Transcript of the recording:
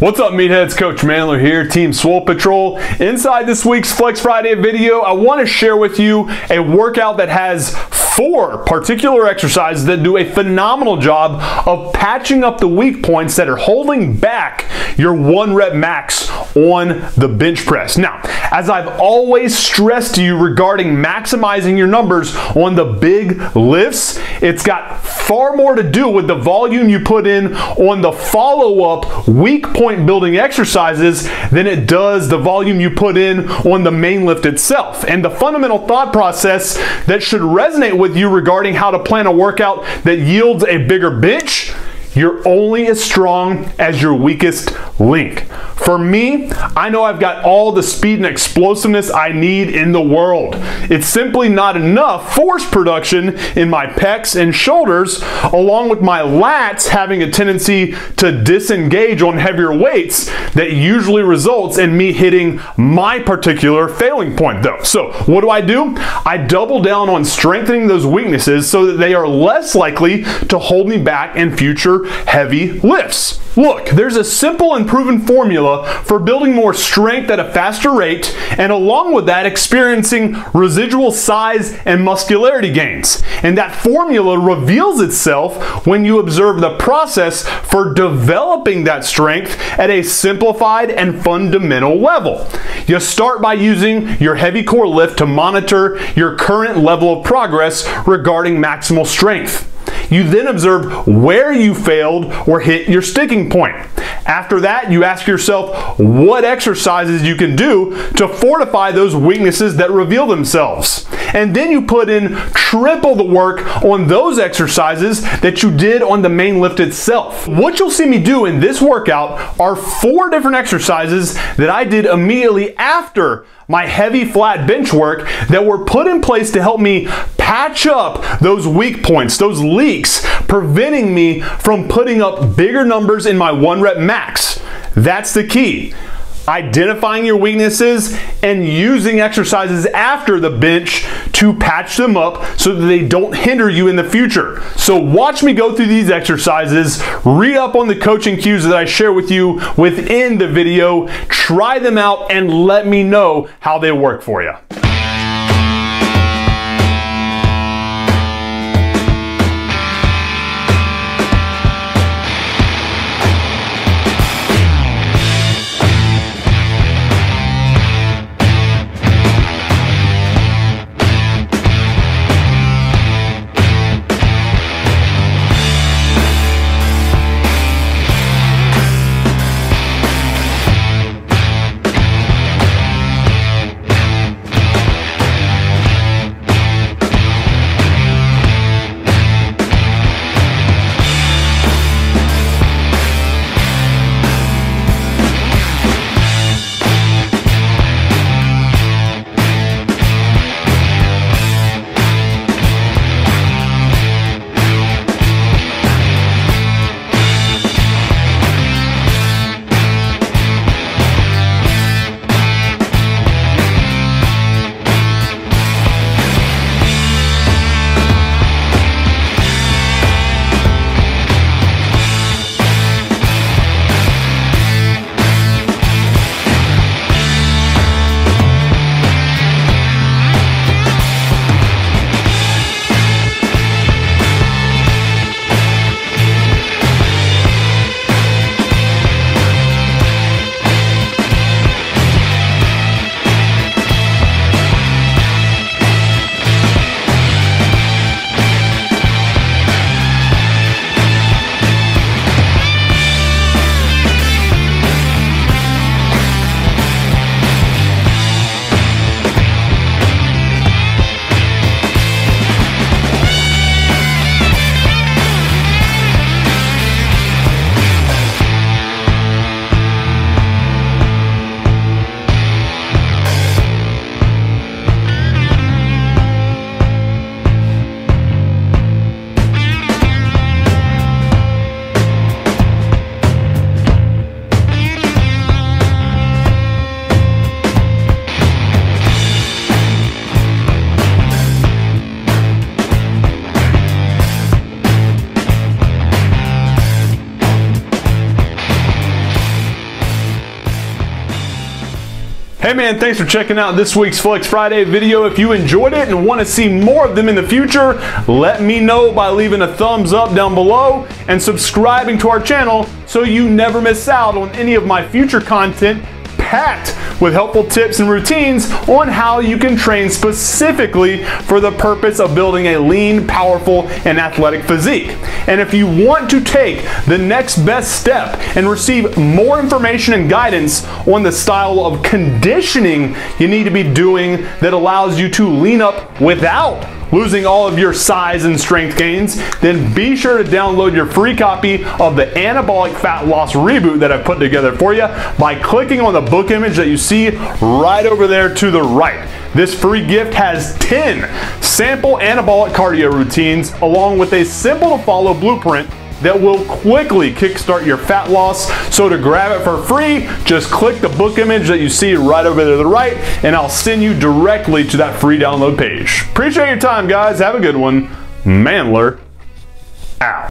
What's up, meatheads? Coach MANdler here, Team Swole Patrol. Inside this week's Flex Friday video, I want to share with you a workout that has 4 particular exercises that do a phenomenal job of patching up the weak points that are holding back your 1 rep max on the bench press. Now, as I've always stressed to you regarding maximizing your numbers on the big lifts, it's got far more to do with the volume you put in on the follow-up weak point building exercises than it does the volume you put in on the main lift itself. And the fundamental thought process that should resonate with you regarding how to plan a workout that yields a bigger bench: you're only as strong as your weakest link. For me, I know I've got all the speed and explosiveness I need in the world. It's simply not enough force production in my pecs and shoulders, along with my lats having a tendency to disengage on heavier weights, that usually results in me hitting my particular failing point though. So what do? I double down on strengthening those weaknesses so that they are less likely to hold me back in future heavy lifts. Look, there's a simple and proven formula for building more strength at a faster rate, and along with that, experiencing residual size and muscularity gains. And that formula reveals itself when you observe the process for developing that strength at a simplified and fundamental level. You start by using your heavy core lift to monitor your current level of progress regarding maximal strength. You then observe where you failed or hit your sticking point. After that, you ask yourself what exercises you can do to fortify those weaknesses that reveal themselves. And then you put in triple the work on those exercises that you did on the main lift itself. What you'll see me do in this workout are 4 different exercises that I did immediately after my heavy flat bench work that were put in place to help me patch up those weak points, those leaks, preventing me from putting up bigger numbers in my 1 rep max. That's the key. Identifying your weaknesses and using exercises after the bench to patch them up so that they don't hinder you in the future. So watch me go through these exercises, read up on the coaching cues that I share with you within the video, try them out, and let me know how they work for you. Hey man, thanks for checking out this week's Flex Friday video. If you enjoyed it and want to see more of them in the future, let me know by leaving a thumbs up down below and subscribing to our channel so you never miss out on any of my future content packed with helpful tips and routines on how you can train specifically for the purpose of building a lean, powerful, and athletic physique. And if you want to take the next best step and receive more information and guidance on the style of conditioning you need to be doing that allows you to lean up without losing all of your size and strength gains, then be sure to download your free copy of the Anabolic Fat Loss Reboot that I've put together for you by clicking on the book image that you see right over there to the right. This free gift has 10 sample anabolic cardio routines along with a simple to follow blueprint that will quickly kickstart your fat loss. So to grab it for free, just click the book image that you see right over there to the right, and I'll send you directly to that free download page. Appreciate your time, guys. Have a good one. MANdler out.